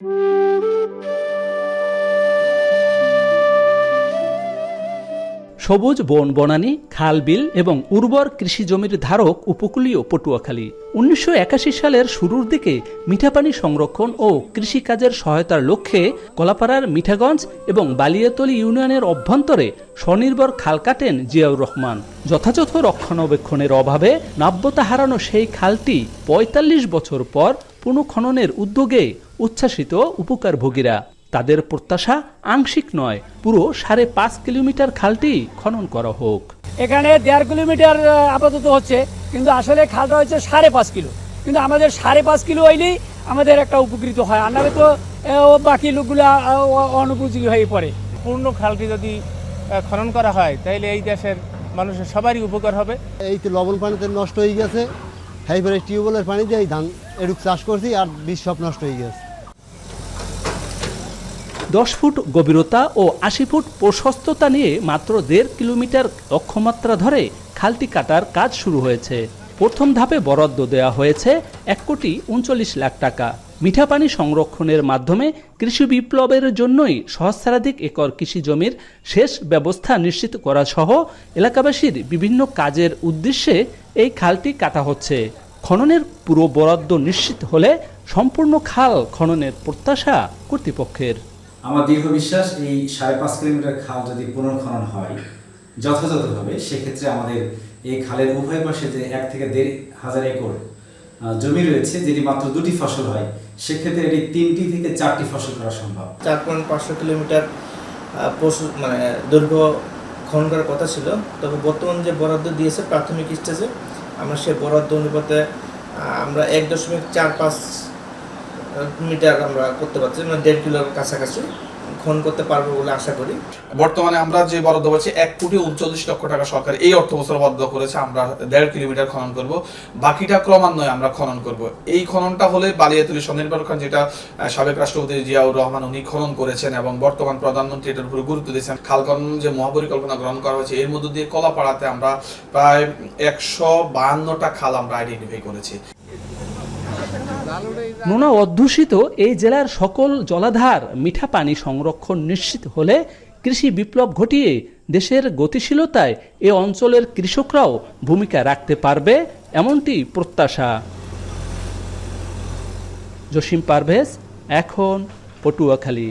সবুজ বন বনানী, খাল বিল এবং উর্বর কৃষি জমির ধারক উপকূলীয় পটুয়াখালী। ১৯৮১ সালের শুরুর দিকে মিঠাপানি সংরক্ষণ ও কৃষিকাজের সহায়তার লক্ষ্যে কলাপাড়ার মিঠাগঞ্জ এবং বালিয়াতলী ইউনিয়নের অভ্যন্তরে স্বনির্ভর খাল কাটেন জিয়াউর রহমান। যথাযথ রক্ষণাবেক্ষণের অভাবে নাব্যতা হারানো সেই খালটি ৪৫ বছর পর পুনঃখননের উদ্যোগে উচ্ছ্বাসিত উপকারভোগীরা। তাদের প্রত্যাশা আংশিক নয়, পুরো ৫.৫ কিলোমিটার খালটি খনন করা হোক। এখানে ১.৫ কিলোমিটার আপাতত হচ্ছে, কিন্তু আসলে খালটা হচ্ছে ৫.৫ কিলো, কিন্তু আমাদের ৫.৫ কিলো হইলেই আমাদের একটা উপকৃত হয়, আর নাহলে তো বাকি লোকগুলা অনুপযোগী হয়ে পড়ে। পূর্ণ খালটি যদি খনন করা হয় তাহলে এই দেশের মানুষের সবারই উপকার হবে। এই তো লবণ পানিতে নষ্ট হয়ে গেছে, হাইবারের টিউবওয়েলের পানি দিয়ে ধান এরূপ চাষ করছি, আর বীজ সব নষ্ট হয়ে গেছে। ১০ ফুট গভীরতা ও ৮০ ফুট প্রশস্ততা নিয়ে মাত্র ১.৫ কিলোমিটার লক্ষ্যমাত্রা ধরে খালটি কাটার কাজ শুরু হয়েছে। প্রথম ধাপে বরাদ্দ দেওয়া হয়েছে ১,৩৯,০০,০০০ টাকা। মিঠা পানি সংরক্ষণের মাধ্যমে কৃষি বিপ্লবের জন্যই সহস্রাধিক একর কৃষি জমির শেষ ব্যবস্থা নিশ্চিত করা সহ এলাকাবাসীর বিভিন্ন কাজের উদ্দেশ্যে এই খালটি কাটা হচ্ছে। খননের পুরো বরাদ্দ নিশ্চিত হলে সম্পূর্ণ খাল খননের প্রত্যাশা কর্তৃপক্ষের। আমার দীর্ঘ বিশ্বাস, এই ৫.৫ কিলোমিটার খাল যদি পুনর্খনন হয় যথাযথভাবে, সেক্ষেত্রে আমাদের এই খালের উভয় পাশে যে ১ থেকে ১,৫০০ একর জমি রয়েছে, যেটি মাত্র ২টি ফসল হয়, সেক্ষেত্রে এটি ৩টি থেকে ৪টি ফসল করা সম্ভব। ৪.৫০০ কিলোমিটার দৈর্ঘ্য খনন করার কথা ছিল, তবে বর্তমান যে বরাদ্দ দিয়েছে প্রাথমিক স্টেজে, আমরা সেই বরাদ্দ অনুপাতে আমরা ১.৪৫ মিটার আমরা করতে পারছি, মানে ১.৫ কিলোর কাছাকাছি খনন করতে পারবো বলে আশা করি। বর্তমানে আমরা যে বরাদ্দ পাচ্ছি ১,৩৯,০০,০০০ টাকা সরকার এই অর্থ বছর বরাদ্দ করেছে। আমরা ১.৫ কিলোমিটার খনন করব, বাকিটা ক্রমান্বয়ে আমরা খনন করব। এই খননটা হলে বালিয়াতলী স্বনির্ভর খান, যেটা সাবেক রাষ্ট্রপতি জিয়াউর রহমান উনি খনন করেছেন এবং বর্তমান প্রধানমন্ত্রী এটার উপরে গুরুত্ব দিয়েছেন। খাল খনন যে মহাপরিকল্পনা গ্রহণ করা হয়েছে, এর মধ্য দিয়ে কলাপাড়াতে আমরা প্রায় ১৫২টা খাল আমরা আইডেন্টিফাই করেছি। নোনা অধ্যুষিত এই জেলার সকল জলাধার মিঠা পানি সংরক্ষণ নিশ্চিত হলে কৃষি বিপ্লব ঘটিয়ে দেশের গতিশীলতায় এ অঞ্চলের কৃষকরাও ভূমিকা রাখতে পারবে, এমনটি প্রত্যাশা। জসিম পারভেজ, এখন পটুয়াখালী।